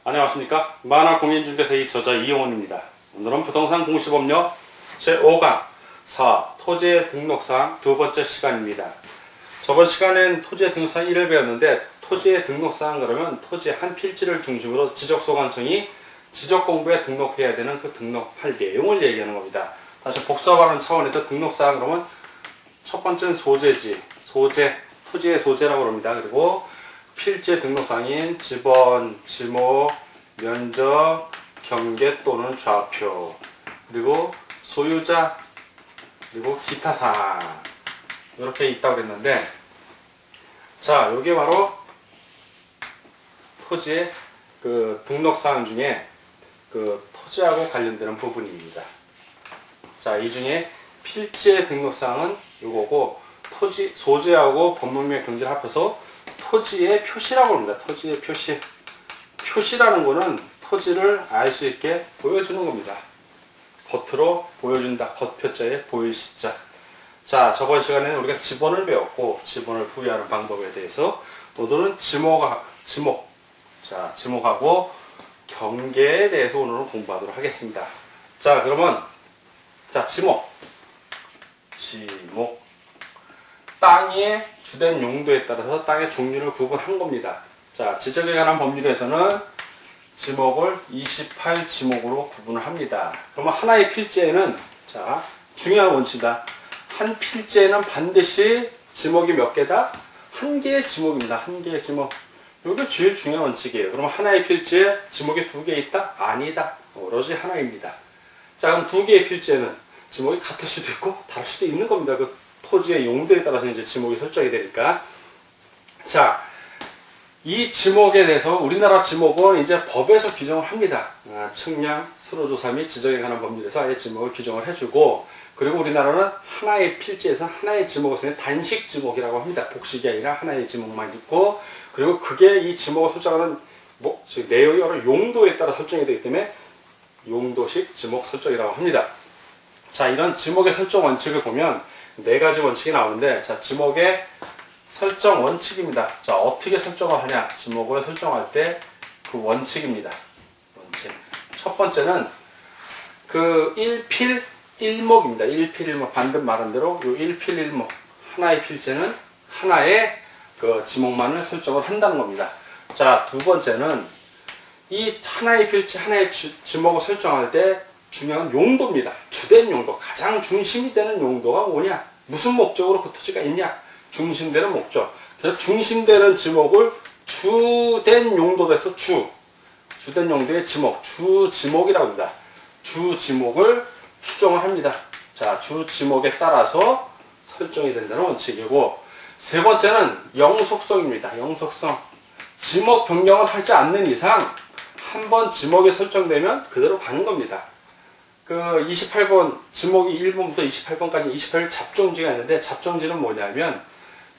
안녕하십니까. 만화공인중개사의 저자 이용원입니다. 오늘은 부동산 공시법령 제5강 토지의 등록사항 두 번째 시간입니다. 저번 시간엔 토지의 등록사항 1을 배웠는데, 토지의 등록사항 그러면 토지 한 필지를 중심으로 지적소관청이 지적공부에 등록해야 되는 그 등록할 내용을 얘기하는 겁니다. 다시 복습하는 차원에서 등록사항 그러면 첫 번째는 소재지, 토지의 소재라고 합니다. 그리고 필지의 등록사항인 지번, 지목, 면적, 경계 또는 좌표, 그리고 소유자, 그리고 기타 사항 이렇게 있다고 했는데, 자, 요게 바로 토지의 그 등록사항 중에 그 토지하고 관련되는 부분입니다. 자, 이 중에 필지의 등록사항은 요거고, 토지 소재하고 법문명 경지를 합해서 토지의 표시라고 합니다. 토지의 표시. 표시라는 거는 토지를 알 수 있게 보여주는 겁니다. 겉으로 보여준다. 겉표자에 보일 시자. 자, 저번 시간에는 우리가 지번을 배웠고, 지번을 부여하는 방법에 대해서, 오늘은 지목하고 경계에 대해서 오늘은 공부하도록 하겠습니다. 자, 그러면, 지목. 땅의 주된 용도에 따라서 땅의 종류를 구분한 겁니다. 자, 지적에 관한 법률에서는 지목을 28지목으로 구분을 합니다. 그러면 하나의 필지에는, 자, 중요한 원칙이다. 한 필지에는 반드시 지목이 몇 개다? 한 개의 지목입니다. 한 개의 지목. 이게 제일 중요한 원칙이에요. 그러면 하나의 필지에 지목이 두 개 있다? 아니다. 오로지 하나입니다. 자, 그럼 두 개의 필지에는 지목이 같을 수도 있고 다를 수도 있는 겁니다. 그 토지의 용도에 따라서 이제 지목이 설정이 되니까. 자, 이 지목에 대해서 우리나라 지목은 이제 법에서 규정을 합니다. 측량, 수로조사 및 지적에 관한 법률에서 아예 지목을 규정을 해주고, 그리고 우리나라는 하나의 필지에서 하나의 지목을 쓰는 단식 지목이라고 합니다. 복식이 아니라 하나의 지목만 있고, 그리고 그게 이 지목을 설정하는 내용이 여러 용도에 따라 설정이 되기 때문에 용도식 지목 설정이라고 합니다. 자, 이런 지목의 설정 원칙을 보면 네 가지 원칙이 나오는데, 자, 지목의 설정 원칙입니다. 자, 어떻게 설정을 하냐? 지목을 설정할 때 그 원칙입니다. 원칙. 첫 번째는 그 1필 1목입니다. 1필 1목. 방금 말한 대로 요 1필 1목. 하나의 필지는 하나의 그 지목만을 설정을 한다는 겁니다. 자, 두 번째는 이 하나의 필지, 하나의 지목을 설정할 때 중요한 용도입니다. 주된 용도, 가장 중심이 되는 용도가 뭐냐? 무슨 목적으로 그 토지가 있냐? 중심되는 목적. 그래서 중심되는 지목을 주된 용도 돼서 주된 용도의 지목, 주지목이라고 합니다. 주지목을 추정을 합니다. 자, 주지목에 따라서 설정이 된다는 원칙이고, 세 번째는 영속성입니다. 영속성. 지목 변경을 하지 않는 이상 한번 지목이 설정되면 그대로 가는 겁니다. 그 28번 지목이 1번부터 28번까지 28번 잡종지가 있는데, 잡종지는 뭐냐면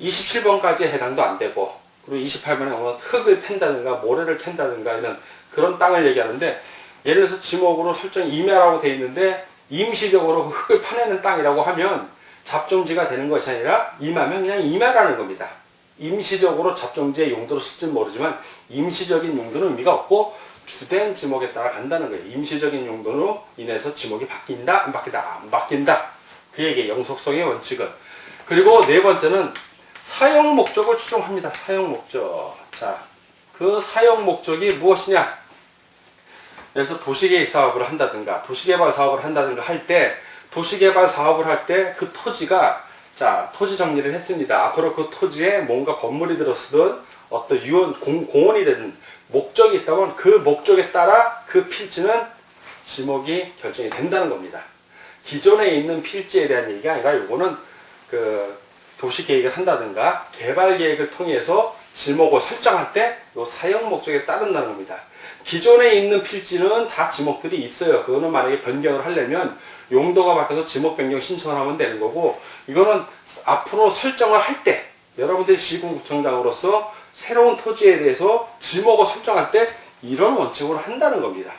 27번까지에 해당도 안 되고, 그리고 28번에 흙을 팬다든가 모래를 캔다든가 이런 그런 땅을 얘기하는데, 예를 들어서 지목으로 설정 임야라고 되어 있는데 임시적으로 그 흙을 파내는 땅이라고 하면 잡종지가 되는 것이 아니라 임하면 그냥 임야라는 겁니다. 임시적으로 잡종지의 용도로 쓸지는 모르지만 임시적인 용도는 의미가 없고 주된 지목에 따라 간다는 거예요. 임시적인 용도로 인해서 지목이 바뀐다, 안 바뀐다, 안 바뀐다. 그 얘기의 영속성의 원칙은. 그리고 네 번째는 사용 목적을 추정합니다. 사용 목적. 자, 그 사용 목적이 무엇이냐? 그래서 도시계획 사업을 한다든가, 도시개발 사업을 한다든가 할 때, 도시개발 사업을 할 때 그 토지가, 자, 토지 정리를 했습니다. 앞으로 그 토지에 뭔가 건물이 들어서든 어떤 공원이 되든 목적이 있다면 그 목적에 따라 그 필지는 지목이 결정이 된다는 겁니다. 기존에 있는 필지에 대한 얘기가 아니라 요거는 그 도시계획을 한다든가 개발계획을 통해서 지목을 설정할 때 요 사용 목적에 따른다는 겁니다. 기존에 있는 필지는 다 지목들이 있어요. 그거는 만약에 변경을 하려면 용도가 바뀌어서 지목 변경 신청을 하면 되는 거고, 이거는 앞으로 설정을 할 때 여러분들이 시군구청장으로서 새로운 토지에 대해서 지목을 설정할 때 이런 원칙으로 한다는 겁니다.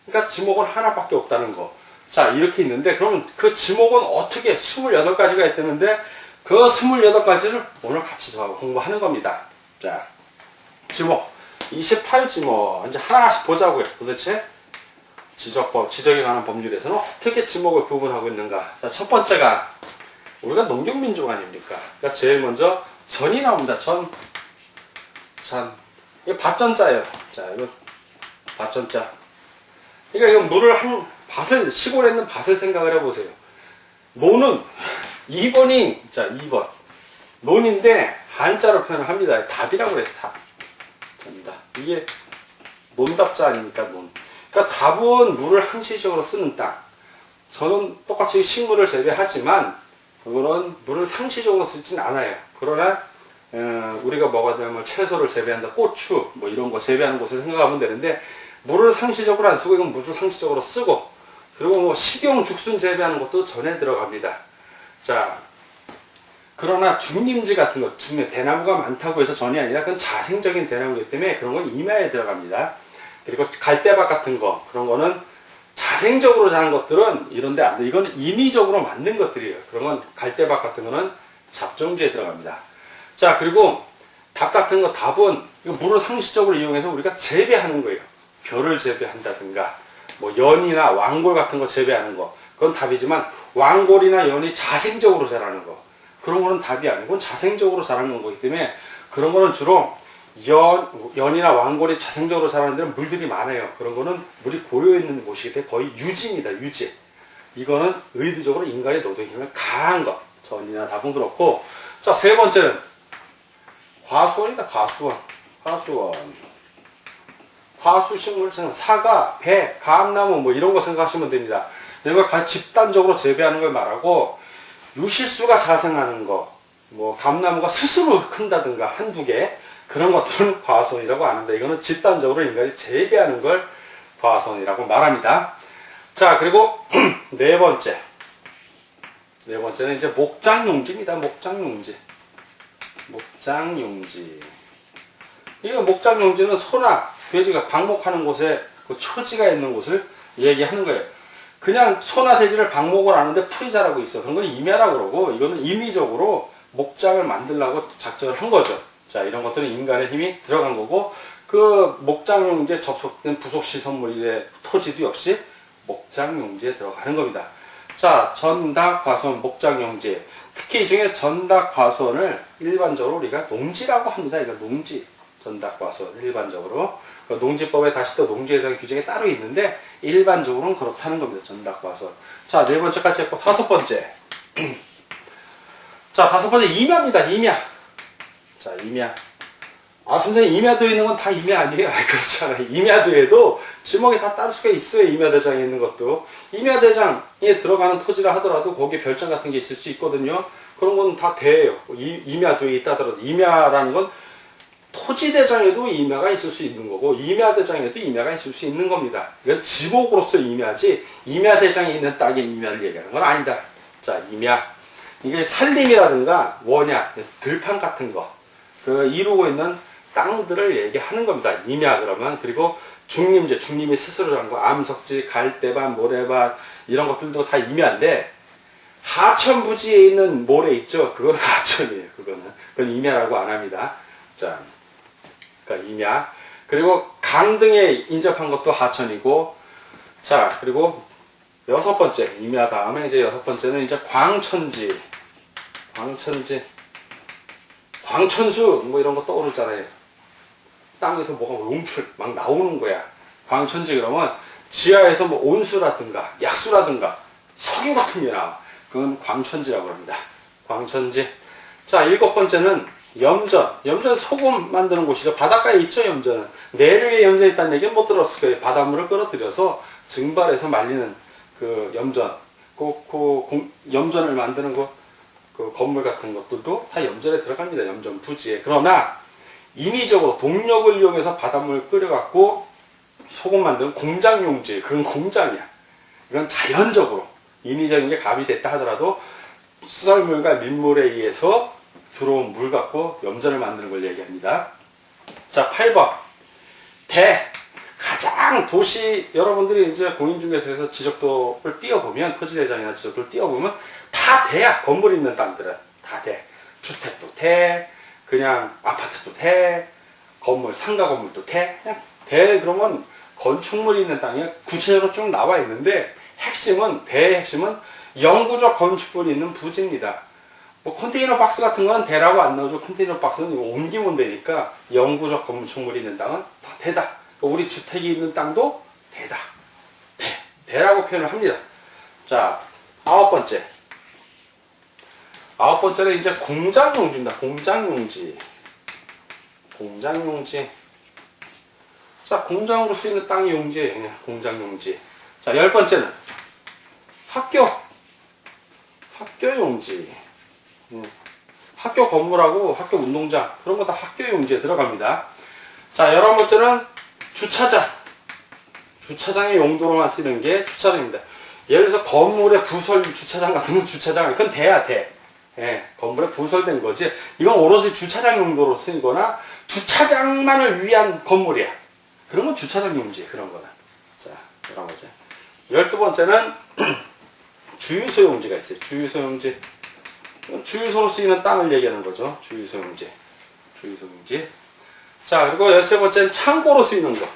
그러니까 지목은 하나밖에 없다는 거. 자, 이렇게 있는데, 그러면 그 지목은 어떻게 28가지가 있다는데 그 28가지를 오늘 같이 공부하는 겁니다. 자, 지목. 28지 뭐. 이제 하나씩 보자고요. 도대체 지적에 관한 법률에서는 어떻게 지목을 구분하고 있는가. 자, 첫 번째가 우리가 농경민족 아닙니까? 그러니까 제일 먼저 전이 나옵니다. 전. 이거 밭전자예요. 자, 이거 밭전자. 그러니까 이거 물을 시골에 있는 밭을 생각을 해보세요. 노는 2번이, 자, 2번. 논인데 한자로 표현을 합니다. 답이라고 그래요. 답. 됩니다. 이게 논답자 아닙니까? 논. 그러니까 답은 물을 항시적으로 쓰는 땅. 저는 똑같이 식물을 재배하지만 그거는 물을 상시적으로 쓰진 않아요. 그러나 우리가 뭐가 되면 채소를 재배한다, 고추 뭐 이런 거 재배하는 곳을 생각하면 되는데 물을 상시적으로 안 쓰고 이건 물을 상시적으로 쓰고 그리고 뭐 식용 죽순 재배하는 것도 전에 들어갑니다. 자, 그러나 중림지 같은 것, 대나무가 많다고 해서 전이 아니라 그건 자생적인 대나무이기 때문에 그런 건 임야에 들어갑니다. 그리고 갈대밭 같은 거, 그런 거는 자생적으로 자란 것들은 이런데 안 돼. 이건 인위적으로 만든 것들이에요. 그런 건 갈대밭 같은 거는 잡종지에 들어갑니다. 자, 그리고 답 같은 거, 답은 물을 상시적으로 이용해서 우리가 재배하는 거예요. 벼를 재배한다든가, 뭐 연이나 왕골 같은 거 재배하는 거, 그건 답이지만 왕골이나 연이 자생적으로 자라는 거, 그런 거는 답이 아니고 자생적으로 자라는 거기 때문에 그런 거는 주로 연이나 왕골이 자생적으로 자라는 데는 물들이 많아요. 그런 거는 물이 고여 있는 곳이기 때문에 거의 유지입니다. 유지. 이거는 의도적으로 인간의 노동 힘을 가한 것. 전이나 답은 그렇고. 자, 세 번째는 과수원이다. 과수원. 과수식물, 사과, 배, 감나무 뭐 이런 거 생각하시면 됩니다. 이런 걸 집단적으로 재배하는 걸 말하고 유실수가 자생하는 거, 뭐 감나무가 스스로 큰다든가 한두 개 그런 것들은 과수원이라고 합니다. 이거는 집단적으로 인간이 재배하는 걸 과수원이라고 말합니다. 자, 그리고 네 번째는 이제 목장용지입니다. 목장용지. 이거 목장용지는 소나 돼지가 방목하는 곳에 그 초지가 있는 곳을 얘기하는 거예요. 그냥 소나 돼지를 방목을 하는데 풀이 자라고 있어. 그런 건 임야라고 그러고 이거는 인위적으로 목장을 만들려고 작정을 한 거죠. 자, 이런 것들은 인간의 힘이 들어간 거고 그 목장용지에 접속된 부속시설물의 토지도 역시 목장용지에 들어가는 겁니다. 자, 전닭, 과수원, 목장용지. 특히 이 중에 전닭, 과수원을 일반적으로 우리가 농지라고 합니다. 이거 농지. 전닭, 과수원 일반적으로. 그 농지법에 다시 또 농지에 대한 규정이 따로 있는데 일반적으로는 그렇다는 겁니다. 전닭, 과수원. 자, 네 번째까지 했고 다섯 번째. 자, 다섯 번째 임야입니다. 임야. 자, 임야. 아, 선생님, 임야도에 있는 건 다 임야 아니에요? 아, 그렇지 않아요. 임야도에도 지목이 다 따를 수가 있어요. 임야대장에 있는 것도. 임야대장에 들어가는 토지라 하더라도 거기에 별장 같은 게 있을 수 있거든요. 그런 건 다 돼요. 임야도에 있다 하더라도. 임야라는 건 토지대장에도 임야가 있을 수 있는 거고, 임야대장에도 임야가 있을 수 있는 겁니다. 이건 지목으로서 임야지, 임야대장에 있는 땅에 임야를 얘기하는 건 아니다. 자, 임야. 이게 산림이라든가 원야, 들판 같은 거, 이루고 있는 땅들을 얘기하는 겁니다. 임야 그러면. 그리고 중림지, 중림이 스스로 한 거, 암석지, 갈대밭, 모래밭 이런 것들도 다 임야인데 하천 부지에 있는 모래 있죠? 그건 하천이에요. 그건 임야라고 안 합니다. 자, 그러니까 임야. 그리고 강 등에 인접한 것도 하천이고. 자, 그리고 여섯 번째 임야 다음에 이제 여섯 번째는 이제 광천지. 광천수 뭐 이런 거 떠오르잖아요. 땅에서 뭐가 용출 막 나오는 거야. 광천지 그러면 지하에서 뭐 온수라든가 약수라든가 석유 같은 게 나와. 그건 광천지라고 합니다. 광천지. 자, 일곱 번째는 염전. 염전 소금 만드는 곳이죠. 바닷가에 있죠, 염전은. 내륙에 염전이 있다는 얘기는 못 들었을 거예요. 바닷물을 끌어들여서 증발해서 말리는 그 염전. 염전을 만드는 그 건물 같은 것들도 다 염전에 들어갑니다. 염전 부지에. 그러나 인위적으로 동력을 이용해서 바닷물을 끓여갖고 소금 만드는 공장용지. 그건 공장이야. 이건 자연적으로 인위적인 게 가미됐다 하더라도 수설물과 민물에 의해서 들어온 물 갖고 염전을 만드는 걸 얘기합니다. 자, 8번. 가장 도시, 여러분들이 이제 공인중개소에서 지적도를 띄워보면, 토지대장이나 지적도를 띄워보면 다 대야. 건물 있는 땅들은 다 대. 주택도 대, 그냥 아파트도 대, 건물, 상가 건물도 대 그러면 건축물이 있는 땅에 구체적으로 쭉 나와 있는데 핵심은 영구적 건축물이 있는 부지입니다. 뭐 컨테이너 박스 같은 거는 대라고 안 나오죠. 컨테이너 박스는 이거 옮기면 되니까 영구적 건축물이 있는 땅은 다 대다. 우리 주택이 있는 땅도 대다. 대라고 표현을 합니다. 자, 아홉 번째는 이제 공장용지입니다. 공장용지. 자, 공장으로 쓰이는 땅이 용지예요. 공장용지. 자, 열 번째는 학교용지. 학교 건물하고 학교 운동장 그런 거 다 학교용지에 들어갑니다. 자, 11번째는 주차장의 용도로만 쓰이는 게 주차장입니다. 예를 들어서 건물의 부설 주차장 같은 건 주차장, 그건 대야 돼. 예, 건물에 부설된 거지. 이건 오로지 주차장 용도로 쓰이거나 주차장만을 위한 건물이야. 그런 건 주차장 용지, 그런 거는. 자, 11번째. 12번째는 주유소 용지가 있어요. 주유소 용지. 주유소로 쓰이는 땅을 얘기하는 거죠. 주유소 용지. 자, 그리고 13번째는 창고로 쓰이는 거.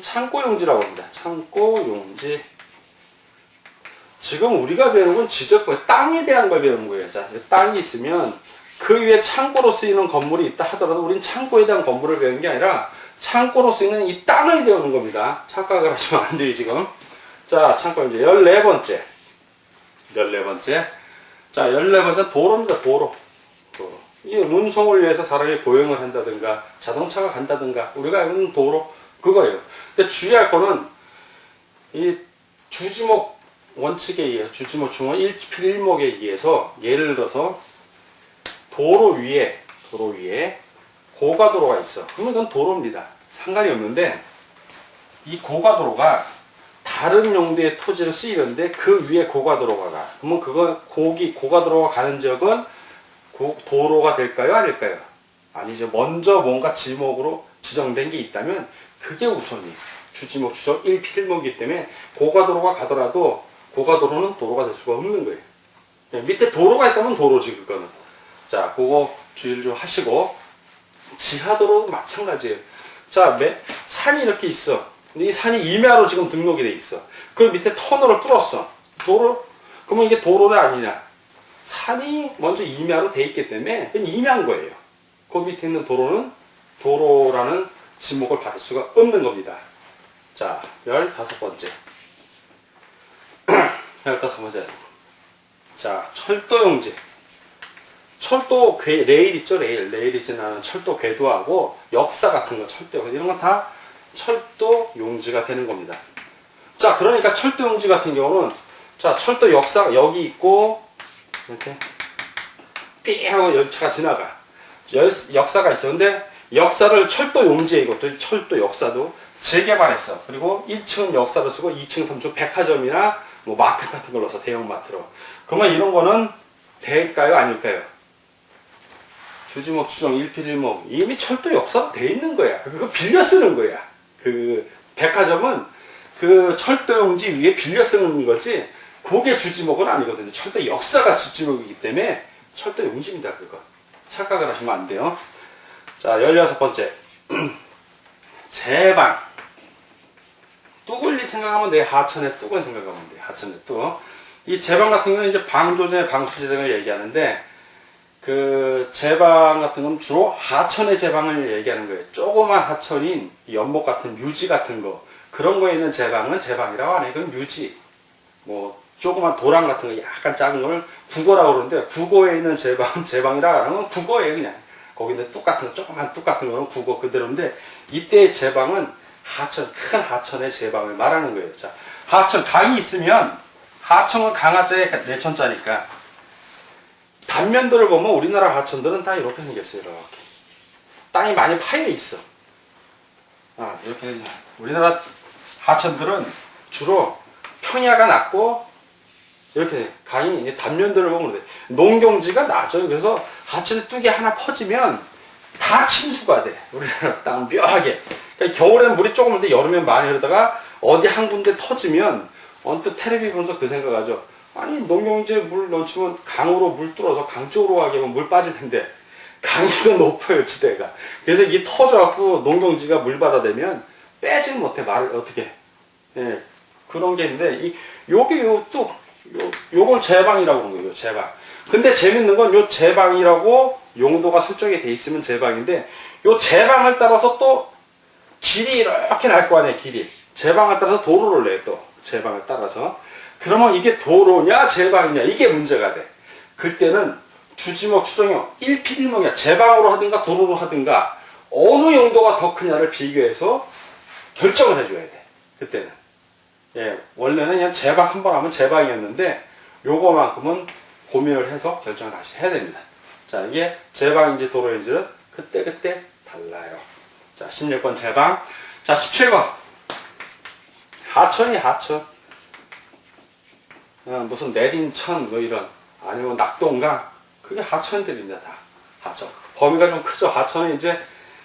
창고 용지라고 합니다. 창고 용지. 지금 우리가 배우는 건 지적과 땅에 대한 걸 배우는 거예요. 자, 땅이 있으면 그 위에 창고로 쓰이는 건물이 있다 하더라도 우린 창고에 대한 건물을 배우는 게 아니라 창고로 쓰이는 이 땅을 배우는 겁니다. 착각을 하시면 안 돼요, 지금. 자, 창고 용지. 14번째. 자, 14번째 도로입니다. 도로. 이 운송을 위해서 사람이 보행을 한다든가 자동차가 간다든가 우리가 알고 있는 도로 그거예요. 근데 주의할 거는 이 주지목 원칙에 의해 주지목 중원 1필 1목에 의해서 예를 들어서 도로 위에 고가도로가 있어. 그러면 이건 도로입니다. 상관이 없는데 이 고가도로가 다른 용도의 토지를 쓰이는데 그 위에 고가도로가 가. 그러면 그건 고가도로가 가는 지역은 도로가 될까요? 아닐까요? 아니죠. 먼저 뭔가 지목으로 지정된 게 있다면 그게 우선이 주지목 주적 1필 1목이기 때문에 고가도로가 가더라도 고가도로는 도로가 될 수가 없는 거예요. 밑에 도로가 있다면 도로지 그거는. 자, 그거 주의를 좀 하시고 지하도로도 마찬가지예요. 자, 산이 이렇게 있어. 근데 이 산이 임야로 지금 등록이 돼 있어. 그 밑에 터널을 뚫었어. 그러면 이게 도로는 아니냐? 산이 먼저 임야로 돼 있기 때문에 그건 임야인 거예요. 그 밑에 있는 도로는 도로라는 지목을 받을 수가 없는 겁니다. 자, 15번째. 15번째. 자, 철도용지. 철도 레일 있죠? 레일이 지나는 철도 궤도하고 역사 같은 거, 철도, 이런 건 다 철도 용지가 되는 겁니다. 자, 그러니까 철도 용지 같은 경우는 자, 철도 역사 여기 있고 이렇게 삐 하고 열차가 지나가. 역사가 있어. 근데 역사를 철도 용지에 이것도 철도 역사도 재개발했어. 그리고 1층 역사를 쓰고 2층, 3층 백화점이나 뭐 마트 같은 걸 넣어서 대형 마트로. 그러면 이런 거는 될까요? 아닐까요? 주지목 추정 1필 1목 이미 철도 역사로 돼 있는 거야. 그거 빌려 쓰는 거야. 그 백화점은 그 철도 용지 위에 빌려 쓰는 거지 그게 주지목은 아니거든요. 철도 역사가 주지목이기 때문에 철도 용지입니다. 그거 착각을 하시면 안 돼요. 자, 16번째 제방. 뚝을 생각하면 돼. 하천의 뚝을 생각하면 돼. 하천의 뚝. 이 제방 같은 경우는 이제 방조제, 방수제 등을 얘기하는데 그 제방 같은 건 주로 하천의 제방을 얘기하는 거예요. 조그만 하천인 연못 같은 유지 같은 거 그런 거에 있는 제방은 제방이라고 안 해요. 그건 유지. 뭐 조그만 도랑 같은 거 약간 작은 걸 국어라고 그러는데 국어에 있는 제방은 제방이라고 하는 건 국어예요. 그냥 거기 있는 뚝 같은 거 조그만 뚝 같은 거는 국어 그대로인데 이때의 제방은 하천, 큰 하천의 제방을 말하는 거예요. 자, 하천 강이 있으면 하천은 강하제 내천자니까 단면들을 보면 우리나라 하천들은 다 이렇게 생겼어요. 이렇게 땅이 많이 파여 있어. 이렇게 우리나라 하천들은 주로 평야가 낮고 이렇게 강이 단면들을 보면 돼. 농경지가 낮아요. 그래서 하천의 뚝이 하나 퍼지면 다 침수가 돼. 우리나라 땅 묘하게. 그러니까 겨울엔 물이 조금 흐르는데 여름엔 많이 흐르다가 어디 한 군데 터지면 언뜻 텔레비 보면서 그 생각하죠. 아니 농경지에 물 넘치면 강으로 물 뚫어서 강 쪽으로 가게 하면 물 빠질 텐데 강이 더 높아요, 지대가. 그래서 이게 터져갖고 농경지가 물 받아대면 빼질 못해, 말을 어떻게. 예, 그런 게 있는데, 요걸 제방이라고 하는 거예요, 제방. 근데 재밌는 건 요 제방이라고 용도가 설정이 돼 있으면 제방인데, 요 제방을 따라서 또 길이 이렇게 날 거 아니에요, 길이. 제방을 따라서 도로를 내요, 또. 제방을 따라서. 그러면 이게 도로냐, 제방이냐, 이게 문제가 돼. 그때는 주지목, 추정형, 1필1목이야. 제방으로 하든가 도로로 하든가 어느 용도가 더 크냐를 비교해서 결정을 해줘야 돼. 그때는. 예, 원래는 그냥 제방 한 번 하면 제방이었는데 요거만큼은 고민을 해서 결정을 다시 해야 됩니다. 자, 이게 제방인지 도로인지는 그때그때 달라요. 자, 16번 제방. 자, 17번. 하천이 하천. 무슨 내린천, 뭐 이런. 아니면 낙동강. 그게 하천들입니다, 다. 하천. 범위가 좀 크죠. 하천은 이제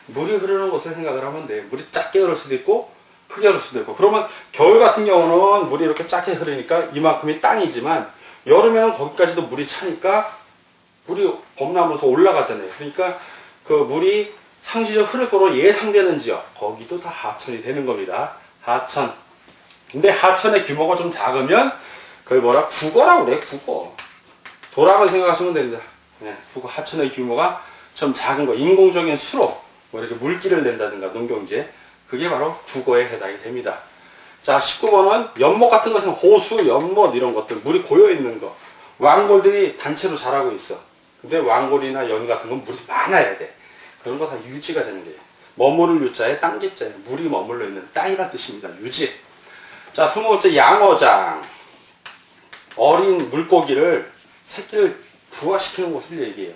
물이 흐르는 곳을 생각을 하면 돼요. 물이 작게 흐를 수도 있고, 크게 흐를 수도 있고. 그러면 겨울 같은 경우는 물이 이렇게 작게 흐르니까 이만큼이 땅이지만, 여름에는 거기까지도 물이 차니까, 물이 범람으로서 올라가잖아요. 그러니까 그 물이 상시적 흐를 거로 예상되는 지역, 거기도 다 하천이 되는 겁니다. 하천. 근데 하천의 규모가 좀 작으면, 그걸 뭐라? 국어라고 그래, 국어. 도랑을 생각하시면 됩니다. 네, 국어 하천의 규모가 좀 작은 거, 인공적인 수로, 뭐 이렇게 물기를 낸다든가, 농경지에. 그게 바로 국어에 해당이 됩니다. 자, 19번은 연못 같은 것은 호수, 연못 이런 것들, 물이 고여있는 거. 왕골들이 단체로 자라고 있어. 근데 왕골이나 연 같은 건 물이 많아야 돼. 그런 거 다 유지가 되는 거예요. 머무를 유자에 땅지자에 물이 머물러 있는 땅이란 뜻입니다. 유지. 자, 20번째 양어장. 어린 물고기를, 새끼를 부화시키는 곳을 얘기해요.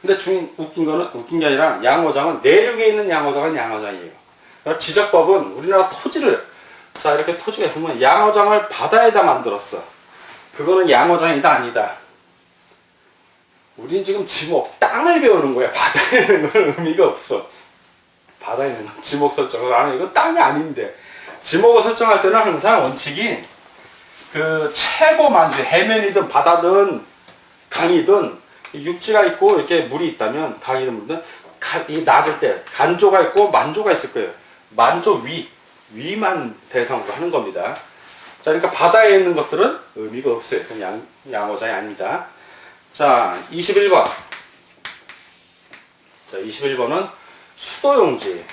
근데 웃긴 게 아니라 양어장은 내륙에 있는 양어장은 양어장이에요. 그러니까 지적법은 우리나라 토지를, 자, 이렇게 토지가 있으면 양어장을 바다에다 만들었어. 그거는 양어장이다, 아니다. 우린 지금 지목, 땅을 배우는 거야. 바다에 있는 건 의미가 없어. 바다에 있는 건 지목 설정을 안 해. 이거 땅이 아닌데. 지목을 설정할 때는 항상 원칙이 그 최고 만수, 해면이든 바다든 강이든 육지가 있고 이렇게 물이 있다면, 강이든 물이든, 이 낮을 때 간조가 있고 만조가 있을 거예요. 만조 위만 대상으로 하는 겁니다. 자, 그러니까 바다에 있는 것들은 의미가 없어요. 그냥 양어장이 아닙니다. 자, 21번. 자, 21번은 수도용지.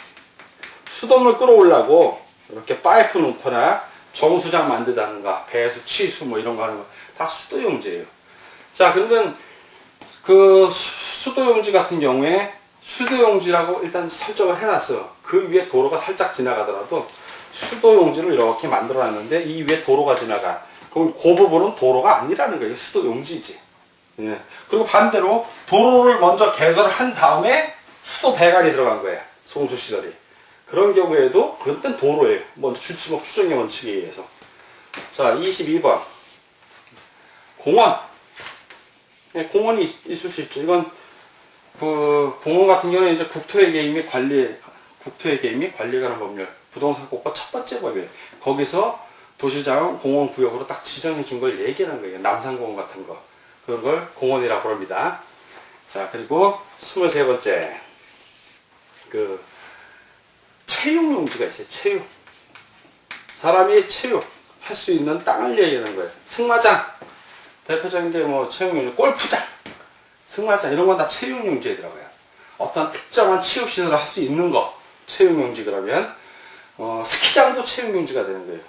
수돗물 끌어올라고 이렇게 파이프 놓거나 정수장 만드다든가 배수, 치수 뭐 이런 거 하는 거 다 수도용지예요. 자, 그러면 그 수도용지 같은 경우에 수도용지라고 일단 설정을 해놨어. 그 위에 도로가 살짝 지나가더라도 수도용지를 이렇게 만들어놨는데 이 위에 도로가 지나가. 그럼 그 부분은 도로가 아니라는 거예요. 수도용지지. 예. 그리고 반대로 도로를 먼저 개설을 한 다음에 수도 배관이 들어간 거야. 송수시설이. 그런 경우에도 그땐 도로예요. 먼저 주지목 추정의 원칙에 의해서. 자, 22번. 공원. 예, 공원이 있을 수 있죠. 이건 그 공원 같은 경우는 이제 국토의 개입 및 관리에 관한 법률. 부동산법과 첫 번째 법이에요. 거기서 도시자원 공원구역으로 딱 지정해 준 걸 얘기하는 거예요. 남산공원 같은 거. 그런 걸 공원이라고 합니다. 자, 그리고 23번째. 그, 체육용지가 있어요. 체육. 사람이 체육할 수 있는 땅을 얘기하는 거예요. 승마장. 대표적인 게 뭐 체육용지, 골프장. 승마장. 이런 건 다 체육용지에 들어가요. 어떤 특정한 체육시설을 할 수 있는 거. 체육용지 그러면. 스키장도 체육용지가 되는 거예요.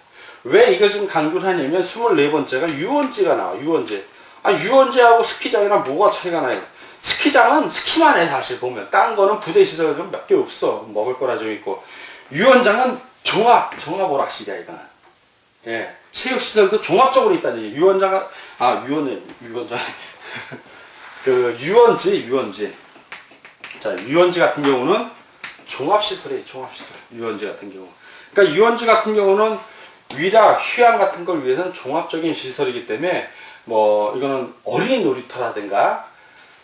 왜 이걸 지금 강조를 하냐면 24번째가 유원지가 나와. 유원지. 유원지하고 스키장이랑 뭐가 차이가 나요? 스키장은 스키만 해, 사실 보면. 딴 거는 부대시설이 몇 개 없어. 먹을 거나 좀 있고. 유원장은 종합오락실이야, 이거는. 예. 체육시설도 종합적으로 있다는 얘기. 유원장. 유원지. 자, 유원지 같은 경우는 종합시설이에요, 종합시설. 유원지 같은 경우. 그러니까 유원지 같은 경우는 위락, 휴양 같은 걸 위해서는 종합적인 시설이기 때문에 뭐 이거는 어린이 놀이터라든가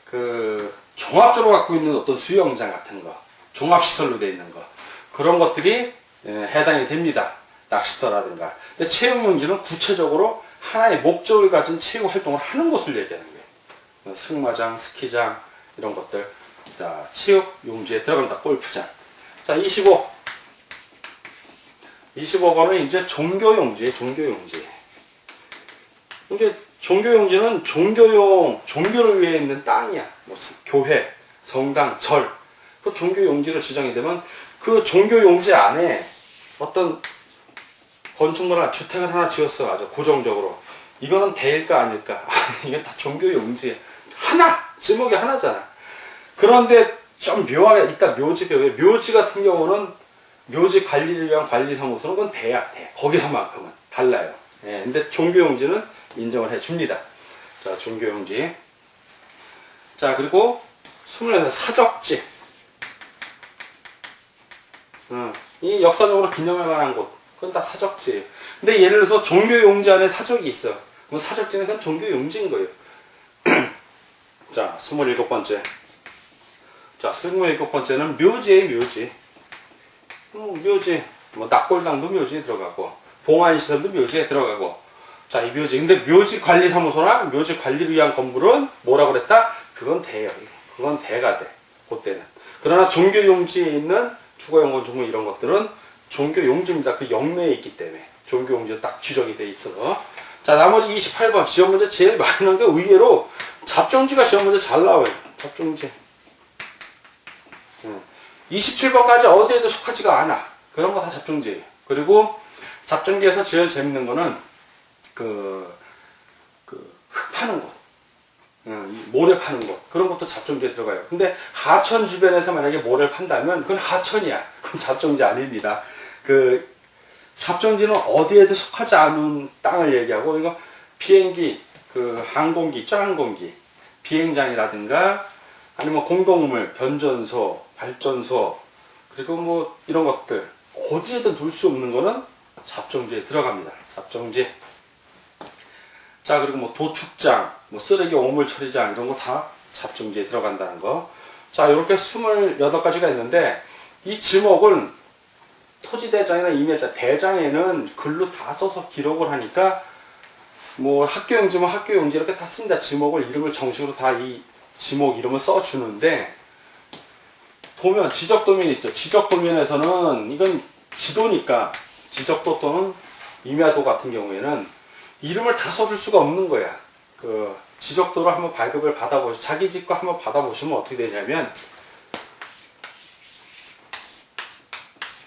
그 종합적으로 갖고 있는 어떤 수영장 같은 거, 종합시설로 되어 있는 거, 그런 것들이 해당이 됩니다. 낚시터라든가. 근데 체육용지는 구체적으로 하나의 목적을 가진 체육 활동을 하는 곳을 얘기하는 거예요. 승마장, 스키장 이런 것들. 자, 체육 용지에 들어간다. 골프장. 자, 25. 25번은 이제 종교 용지에 종교 용지. 이게 종교 용지는 종교를 위해 있는 땅이야. 뭐 교회, 성당, 절. 그 종교 용지로 지정이 되면 그 종교 용지 안에 어떤 건축물이나 주택을 하나 지었어. 아주 고정적으로. 이거는 대일까 아닐까? 이게 다 종교 용지에 하나! 지목이 하나잖아. 그런데 좀 묘하게, 이따 묘지 배우에 묘지 같은 경우는 묘지 관리를 위한 관리사무소는 그건 대야, 대. 거기서만큼은 달라요. 예, 근데 종교용지는 인정을 해줍니다. 자, 종교용지. 자, 그리고 26 사적지. 이 역사적으로 기념할 만한 곳. 그건 다 사적지예요. 근데 예를 들어서 종교용지 안에 사적이 있어. 그 사적지는 그건 종교용지인 거예요. 자, 27번째. 자, 27번째는 묘지예요, 묘지. 묘지. 뭐, 낙골당도 묘지에 들어가고, 봉안시설도 묘지에 들어가고. 자, 이 묘지. 근데 묘지 관리사무소나 묘지 관리를 위한 건물은 뭐라고 그랬다? 그건 대예요. 그건 대가 돼. 그때는. 그러나 종교용지에 있는 주거용건 종물 이런 것들은 종교용지입니다. 그 영내에 있기 때문에. 종교용지에 딱 지정이 돼 있어. 자, 나머지 28번. 시험 문제 제일 많이 나온 게 의외로 잡종지가 시험 문제 잘 나와요. 잡종지. 27번까지 어디에도 속하지가 않아. 그런 거 다 잡종지예요. 그리고 잡종지에서 제일 재밌는 거는 흙 파는 곳. 모래 파는 곳. 그런 것도 잡종지에 들어가요. 근데 하천 주변에서 만약에 모래를 판다면 그건 하천이야. 그건 잡종지 아닙니다. 잡종지는 어디에도 속하지 않은 땅을 얘기하고, 이거 비행기, 항공기 있죠? 항공기. 비행장이라든가, 아니면 공동물, 변전소, 발전소, 그리고 뭐, 이런 것들. 어디에도 둘 수 없는 거는 잡종지에 들어갑니다. 잡종지. 자, 그리고 뭐, 도축장, 뭐, 쓰레기 오물 처리장, 이런 거 다 잡종지에 들어간다는 거. 자, 이렇게 28가지가 있는데, 이 지목은 토지대장이나 임야자, 대장에는 글로 다 써서 기록을 하니까, 뭐 학교용지면 학교용지 이렇게 다 씁니다. 지목을, 이름을 정식으로 다 이 지목 이름을 써주는데, 도면, 지적도면 있죠. 지적도면에서는 이건 지도니까, 지적도 또는 임야도 같은 경우에는 이름을 다 써줄 수가 없는 거야. 지적도를 한번 발급을 자기 집 거 한번 받아보시면 어떻게 되냐면,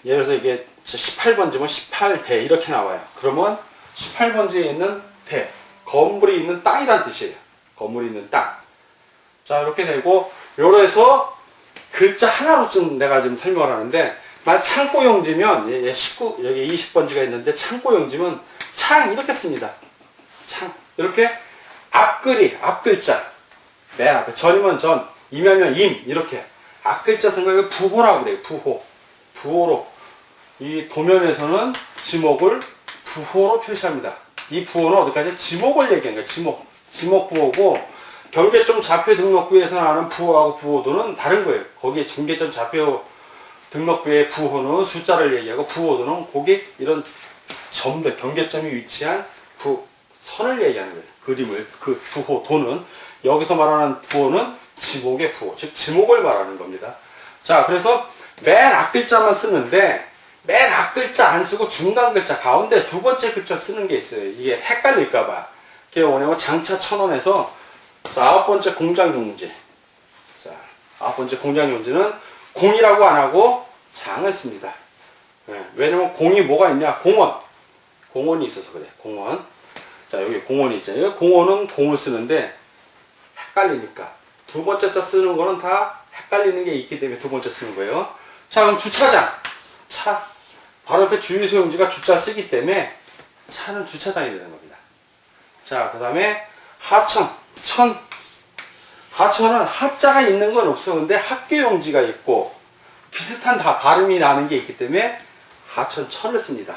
예를 들어서 이게 18번지면 18대 이렇게 나와요. 그러면 18번지에 있는 대, 건물이 있는 땅이란 뜻이에요. 건물이 있는 땅. 자, 이렇게 되고, 요래서 글자 하나로 좀 내가 지금 설명을 하는데, 만약 창고용지면, 여기 20번지가 있는데, 창고용지면 창 이렇게 씁니다. 창. 이렇게 앞글자. 맨 앞에. 전이면 전, 임이면 임. 이렇게. 앞글자 쓴 거 부호라고 그래요. 부호로. 이 도면에서는 지목을 부호로 표시합니다. 이 부호는 어디까지? 지목을 얘기하는 거예요. 지목 부호고, 경계점 좌표 등록부에서 나오는 부호하고 부호도는 다른 거예요. 거기에 경계점 좌표 등록부의 부호는 숫자를 얘기하고, 부호도는 거기 이런 점들, 경계점이 위치한 선을 얘기하는 거예요. 그림을, 부호도는, 여기서 말하는 부호는 지목의 부호, 즉 지목을 말하는 겁니다. 자, 그래서 맨 앞글자만 쓰는데, 맨 앞글자 안 쓰고 중간 글자, 가운데 두 번째 글자 쓰는 게 있어요. 이게 헷갈릴까봐. 그게 뭐냐면 장차 1000원에서, 자, 9번째 공장용지. 자, 9번째 공장용지는 공이라고 안 하고 장을 씁니다. 왜냐면 공이 뭐가 있냐? 공원이 있어서 그래. 공원. 자, 여기 공원이 있잖아요. 공원은 공을 쓰는데 헷갈리니까. 두 번째 자 쓰는 거는 다 헷갈리는 게 있기 때문에 두 번째 쓰는 거예요. 자, 그럼 주차장. 차. 바로 옆에 주유소 용지가 주차 쓰기 때문에 차는 주차장이 되는 겁니다. 자, 그 다음에 하천. 하천은 하자가 있는 건 없어. 근데 학교 용지가 있고 비슷한 다 발음이 나는 게 있기 때문에 하천, 천을 씁니다.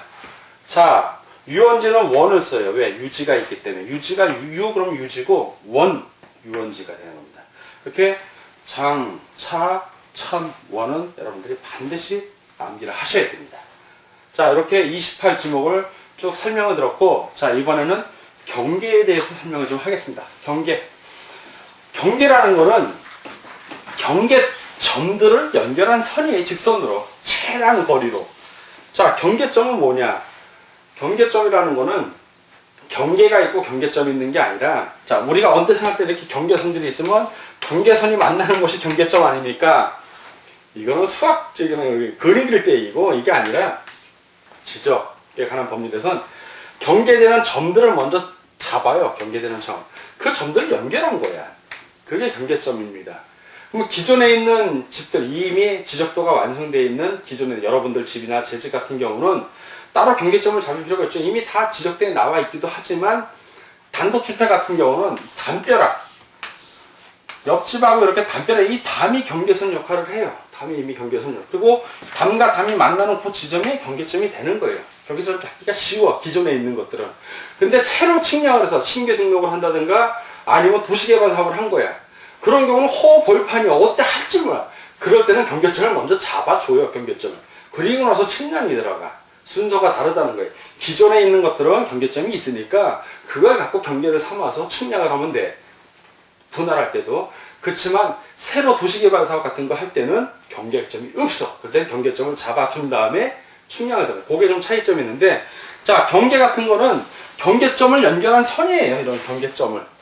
자, 유원지는 원을 써요. 왜? 유지가 있기 때문에. 유지가 그럼 유지고 유원지가 되는 겁니다. 이렇게 장, 차, 천, 원은 여러분들이 반드시 암기를 하셔야 됩니다. 자, 이렇게 28지목을 쭉 설명을 들었고, 자, 이번에는 경계에 대해서 설명을 좀 하겠습니다. 경계라는 거는 경계점들을 연결한 선이에요. 직선으로. 최단 거리로. 자, 경계점은 뭐냐? 경계점이라는 거는 경계가 있고 경계점이 있는 게 아니라, 자, 우리가 언뜻 생각할 때 이렇게 경계선들이 있으면 경계선이 만나는 곳이 경계점 아닙니까? 이거는 수학적인 그림 그릴 때 이고, 이게 아니라 지적에 관한 법률에선 경계되는 점들을 먼저 잡아요. 경계되는 점. 그 점들을 연결한 거야. 그게 경계점입니다. 그럼 기존에 있는 집들, 이미 지적도가 완성되어 있는 기존에 여러분들 집이나 제 집 같은 경우는 따로 경계점을 잡을 필요가 있죠. 이미 다 지적대에 나와 있기도 하지만, 단독주택 같은 경우는 담벼락, 옆집하고 이렇게 담벼락, 이 담이 경계선 역할을 해요. 담이 이미 경계선 역할. 그리고 담과 담이 만나는 그 지점이 경계점이 되는 거예요. 경계점을 잡기가 쉬워, 기존에 있는 것들은. 근데 새로 측량을 해서 신규 등록을 한다든가 아니면 도시개발 사업을 한 거야. 그런 경우는 허벌판이 어때 할지 몰라. 그럴 때는 경계점을 먼저 잡아줘요. 경계점을. 그리고 나서 측량이 들어가. 순서가 다르다는 거예요. 기존에 있는 것들은 경계점이 있으니까 그걸 갖고 경계를 삼아서 측량을 하면 돼. 분할할 때도. 그렇지만 새로 도시개발 사업 같은 거 할 때는 경계점이 없어. 그럴 땐 경계점을 잡아준 다음에 측량을 들어가. 그게 좀 차이점이 있는데, 자, 경계 같은 거는 경계점을 연결한 선이에요. 이런 경계점을.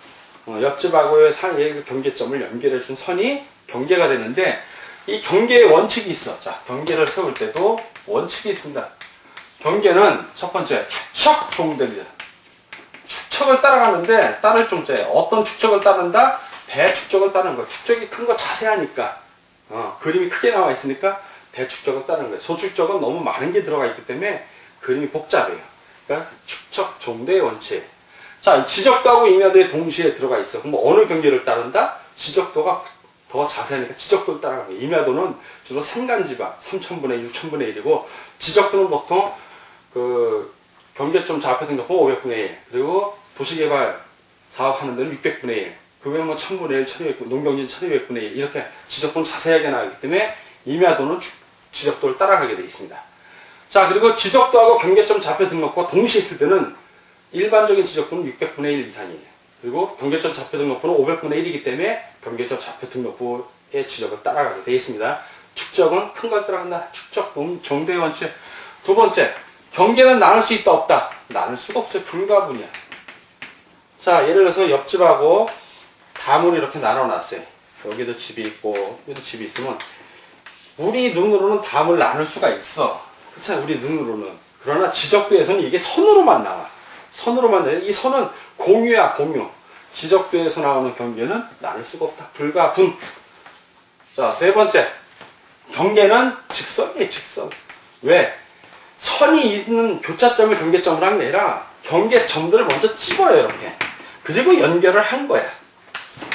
옆집하고의 사이에 경계점을 연결해 준 선이 경계가 되는데, 이 경계의 원칙이 있어. 자, 경계를 세울 때도 원칙이 있습니다. 경계는 첫 번째, 축척 종대입니다. 축척을 따라가는데, 따를 종자에 어떤 축척을 따른다? 대축척을 따르는 거예요. 축척이 큰 거 자세하니까. 그림이 크게 나와 있으니까 대축척을 따르는 거예요. 소축척은 너무 많은 게 들어가 있기 때문에 그림이 복잡해요. 그러니까 축척 종대의 원칙. 자, 지적도하고 임야도에 동시에 들어가 있어. 그럼 어느 경계를 따른다? 지적도가 더 자세하니까 지적도를 따라가는 거예요. 임야도는 주로 산간지방, 3000분의 6000분의 1이고, 지적도는 보통 그 경계점 좌표 등록부 500분의 1, 그리고 도시개발 사업하는 데는 600분의 1, 그거는 뭐 1000분의 1, 1200, 농경진 1200분의 1, 이렇게 지적도는 자세하게 나가기 때문에 임야도는 지적도를 따라가게 되어 있습니다. 자, 그리고 지적도하고 경계점 좌표 등록부가 동시에 있을 때는 일반적인 지적도는 600분의 1 이상이에요. 그리고 경계점 좌표 등록부는 500분의 1이기 때문에 경계점 좌표 등록부의 지적을 따라가게 되어 있습니다. 축적은 큰 걸 따라간다. 축적, 정대의 원칙. 두 번째, 경계는 나눌 수 있다 없다? 나눌 수가 없어요. 불가분이야. 자, 예를 들어서 옆집하고 담을 이렇게 나눠놨어요. 여기도 집이 있고 여기도 집이 있으면 우리 눈으로는 담을 나눌 수가 있어. 그렇잖아요. 우리 눈으로는. 그러나 지적도에서는 이게 선으로만 나와. 선으로만 나와. 이 선은 공유야, 공유. 지적도에서 나오는 경계는 나눌 수가 없다. 불가분. 자, 세 번째, 경계는 직선이에요. 직선. 왜? 선이 있는 교차점을 경계점으로 한 게 아니라 경계점들을 먼저 찝어요. 이렇게. 그리고 연결을 한 거야.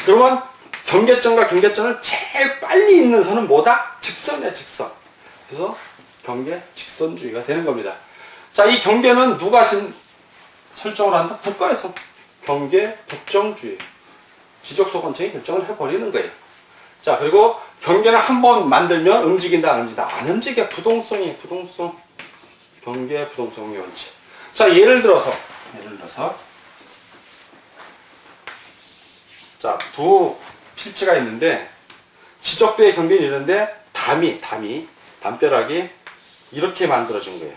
그러면 경계점과 경계점을 제일 빨리 있는 선은 뭐다? 직선이야, 직선. 그래서 경계 직선주의가 되는 겁니다. 자, 이 경계는 누가 지금 설정을 한다? 국가에서. 경계 국정주의. 지적소관청이 결정을 해버리는 거예요. 자, 그리고 경계는 한번 만들면 움직인다, 안 움직인다? 안 움직여. 부동성이에요, 부동성. 경계 부동성의 원칙. 자, 예를 들어서. 자, 두 필지가 있는데, 지적도의 경계는 이런데, 담벼락이 이렇게 만들어진 거예요.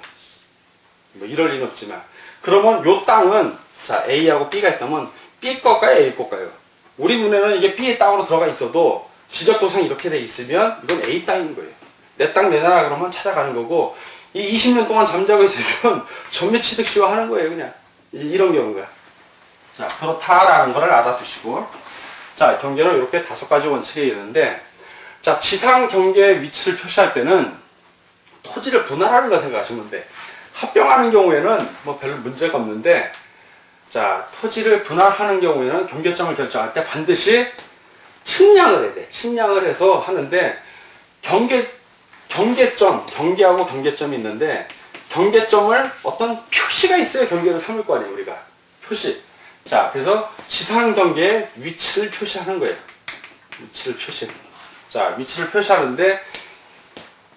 뭐 이럴 리는 없지만. 그러면 요 땅은, 자, A하고 B가 있다면, B 것과요, A 것과요? 우리 눈에는 이게 B의 땅으로 들어가 있어도, 지적도상 이렇게 돼 있으면, 이건 A 땅인 거예요. 내 땅 내놔라 그러면 찾아가는 거고, 이 20년 동안 잠자고 있으면, 전매 취득 시효하는 거예요, 그냥. 이런 경우가. 자, 그렇다라는 걸 알아두시고, 자, 경계는 이렇게 5가지 원칙이 있는데, 자, 지상 경계의 위치를 표시할 때는 토지를 분할하는 거 생각하시면 돼. 합병하는 경우에는 뭐 별로 문제가 없는데, 자, 토지를 분할하는 경우에는 경계점을 결정할 때 반드시 측량을 해야 돼. 측량을 해서 하는데, 경계점, 경계하고 경계점이 있는데, 경계점을 어떤 표시가 있어야 경계를 삼을 거 아니에요, 우리가. 표시. 자, 그래서 지상 경계의 위치를 표시하는 거예요. 위치를 표시. 자, 위치를 표시하는데,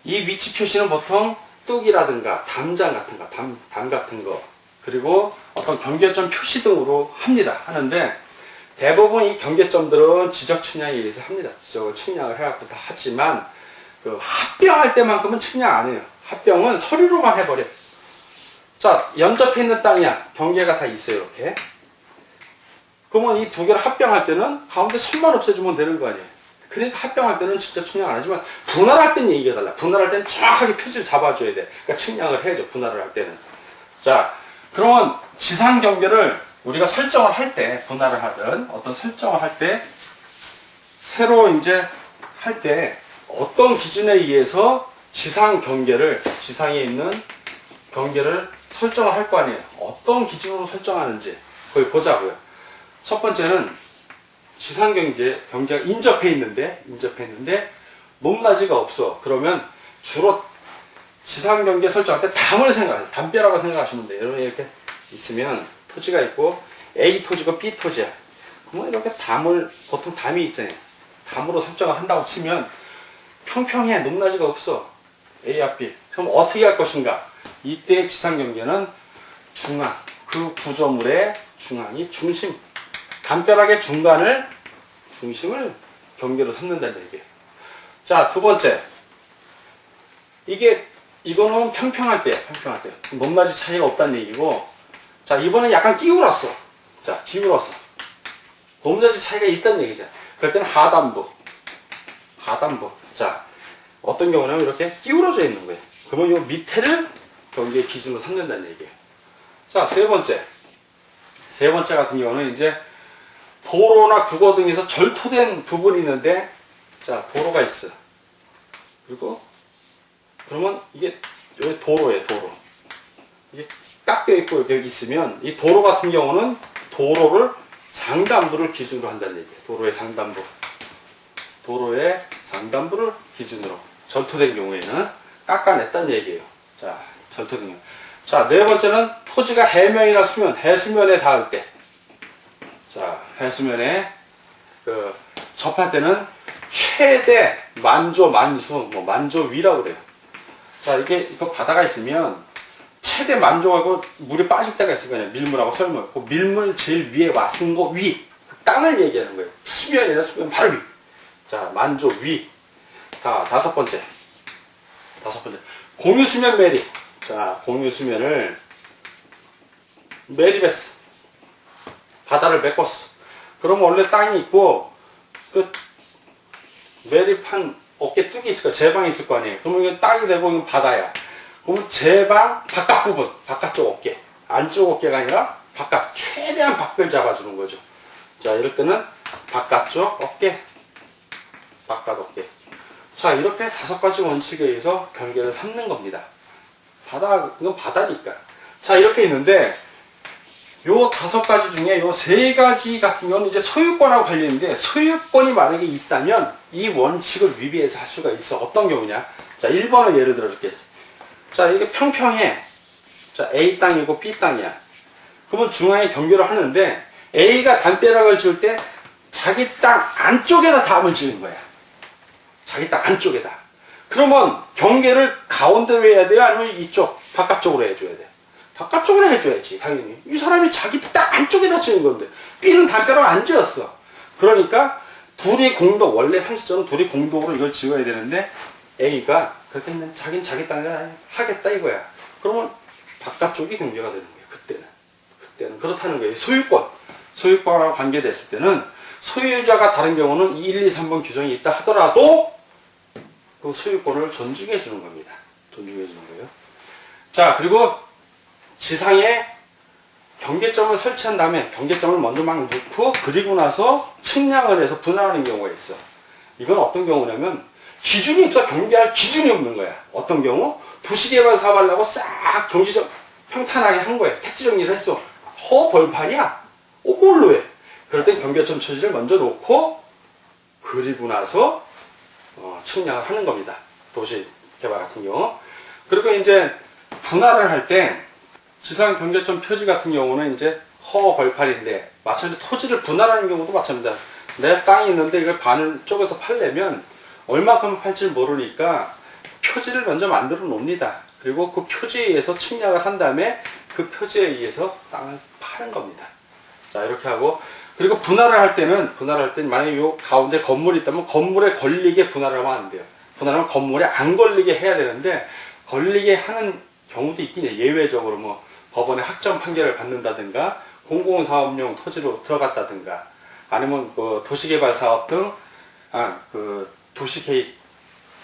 이 위치 표시는 보통 뚝이라든가 담장 같은 거, 담 같은 거, 그리고 어떤 경계점 표시 등으로 합니다. 하는데, 대부분 이 경계점들은 지적 측량에 의해서 합니다. 지적을 측량을 해갖고 다 하지만 그 합병할 때만큼은 측량 안 해요. 합병은 서류로만 해버려. 자, 연접해 있는 땅이야. 경계가 다 있어요. 이렇게. 그러면 이 두 개를 합병할 때는 가운데 선만 없애주면 되는 거 아니에요. 그러니까 합병할 때는 직접 측량 안 하지만 분할할 때는 얘기가 달라. 분할할 때는 정확하게 표지를 잡아줘야 돼. 그러니까 측량을 해야죠. 분할을 할 때는. 자, 그러면 지상 경계를 우리가 설정을 할 때, 분할을 하든 어떤 설정을 할 때, 새로 이제 할 때 어떤 기준에 의해서 지상 경계를, 지상에 있는 경계를 설정을 할 거 아니에요. 어떤 기준으로 설정하는지 그걸 보자고요. 첫 번째는 지상 경계가 인접해 있는데 높낮이가 없어. 그러면 주로 지상 경계 설정할 때 담을 생각하세요. 담벼라고 생각하시면 돼요. 이렇게 있으면 토지가 있고 A 토지고 B 토지야. 그러면 이렇게 보통 담이 있잖아요. 담으로 설정을 한다고 치면 평평해. 높낮이가 없어. A 앞 B. 그럼 어떻게 할 것인가? 이때 지상 경계는 중앙, 그 구조물의 중앙이 중심, 담벼락의 중심을 경계로 삼는다는 얘기예요. 자, 두 번째. 이거는 평평할 때. 높낮이 차이가 없다는 얘기고, 자, 이번엔 약간 기울었어. 자, 기울었어. 높낮이 차이가 있다는 얘기죠. 그럴 때는 하단부. 자, 어떤 경우냐면 이렇게 기울어져 있는 거예요. 그러면 이 밑에를 경계의 기준으로 삼는다는 얘기예요. 자, 세 번째 같은 경우는 이제 도로나 국어 등에서 절토된 부분이 있는데, 자, 도로가 있어. 그러면 이게 여기 도로예요, 도로. 이게 깎여 있고 여기 있으면 이 도로 같은 경우는 도로를 상단부를 기준으로 한다는 얘기예요. 도로의 상단부를 기준으로 절토된 경우에는 깎아냈다는 얘기예요. 자, 절토된 경우. 자, 네 번째는 토지가 해면이나 해수면에 닿을 때. 자, 해수면에 접할 때는 최대 만조 위라고 그래요. 자, 이거 바다가 있으면 최대 만조하고 물이 빠질 때가 있을 거예요. 밀물하고 썰물. 그 밀물 제일 위에 왔은 거 위. 그 땅을 얘기하는 거예요. 수면 바로 위. 자, 만조 위. 자, 다섯 번째. 공유수면 매립. 자, 공유수면을 매립했어. 바다를 메꿨어. 그러면 원래 땅이 있고, 매립한 어깨 뚝이 있을 거야. 제방이 있을 거 아니에요. 그러면 이게 땅이 되고, 이건 바다야. 그러면 제방 바깥 부분, 바깥쪽 어깨. 안쪽 어깨가 아니라 최대한 밖을 잡아주는 거죠. 자, 이럴 때는 바깥쪽 어깨, 바깥 어깨. 자, 이렇게 5가지 원칙에 의해서 경계를 삼는 겁니다. 이건 바다니까. 자, 이렇게 있는데, 요 5가지 중에 요 3가지 같은 경우는 이제 소유권하고 관련인데, 소유권이 만약에 있다면 이 원칙을 위배해서 할 수가 있어. 어떤 경우냐? 자, 1번을 예를 들어줄게. 자, 이게 평평해. 자, A 땅이고 B 땅이야. 그러면 중앙에 경계를 하는데, A가 담벼락을 지을 때 자기 땅 안쪽에다 담을 지은 거야. 자기 땅 안쪽에다. 그러면 경계를 가운데로 해야 돼요? 아니면 이쪽, 바깥쪽으로 해줘야 돼? 바깥쪽으로 해줘야지, 당연히. 이 사람이 자기 땅 안쪽에다 지은 건데, B는 담벼락 안 지었어. 그러니까, 원래 상식적으로 둘이 공동으로 이걸 지어야 되는데, A가, 그렇게 했는데, 자긴 자기 땅에다 하겠다 이거야. 그러면, 바깥쪽이 경계가 되는 거예요, 그때는. 그렇다는 거예요. 소유권하고 관계됐을 때는, 소유자가 다른 경우는 1, 2, 3번 규정이 있다 하더라도, 그 소유권을 존중해 주는 겁니다. 존중해 주는 거예요. 자, 그리고 지상에 경계점을 설치한 다음에 경계점을 먼저 막 넣고 그리고 나서 측량을 해서 분할하는 경우가 있어. 이건 어떤 경우냐면 기준이 없어. 경계할 기준이 없는 거야. 어떤 경우? 도시개발 사업하려고 싹 경지적 평탄하게 한 거야. 택지 정리를 했어. 허벌판이야. 뭘로 해? 그럴 땐 경계점 처지를 먼저 놓고 그리고 나서 측량을 하는 겁니다. 도시개발 같은 경우. 그리고 이제 분할을 할 때 지상 경계점 표지 같은 경우는 이제 허벌판인데 마찬가지로 토지를 분할하는 경우도 마찬가지입니다. 내 땅이 있는데 이걸 반을 쪼개서 팔려면 얼마큼 팔지 모르니까 표지를 먼저 만들어 놓습니다. 그리고 그 표지에 의해서 측량을 한 다음에 그 표지에 의해서 땅을 파는 겁니다. 자, 이렇게 하고 그리고 분할을 할 때는 만약에 요 가운데 건물이 있다면 건물에 걸리게 분할을 하면 안 돼요. 분할하면 건물에 안 걸리게 해야 되는데 걸리게 하는 경우도 있긴 해요. 예외적으로 뭐 법원에 확정 판결을 받는다든가 공공사업용 토지로 들어갔다든가 아니면 그 도시개발 사업 등 그 도시계획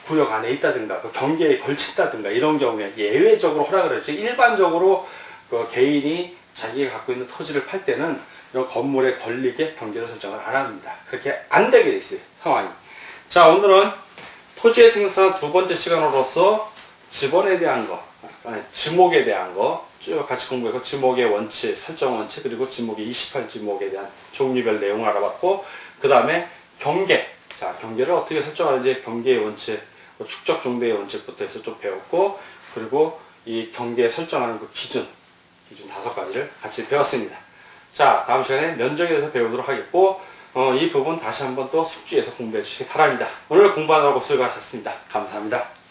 구역 안에 있다든가 그 경계에 걸친다든가 이런 경우에 예외적으로 허락을 하죠. 일반적으로 그 개인이 자기가 갖고 있는 토지를 팔 때는 이런 건물에 걸리게 경계를 설정을 안 합니다. 그렇게 안 되게 돼 있어요. 상황이. 자, 오늘은 토지에 등록한 두 번째 시간으로서 지번에 대한 거, 지목에 대한 거 쭉 같이 공부했고 지목의 원칙, 설정 원칙 그리고 지목의 28지목에 대한 종류별 내용을 알아봤고 그 다음에 경계. 자, 경계를 어떻게 설정하는지 경계의 원칙, 축적 종대의 원칙부터 해서 좀 배웠고 그리고 이 경계 설정하는 그 기준 5가지를 같이 배웠습니다. 자, 다음 시간에 면적에 대해서 배우도록 하겠고 이 부분 다시 한번 또 숙지해서 공부해 주시기 바랍니다. 오늘 공부하느라고 수고하셨습니다. 감사합니다.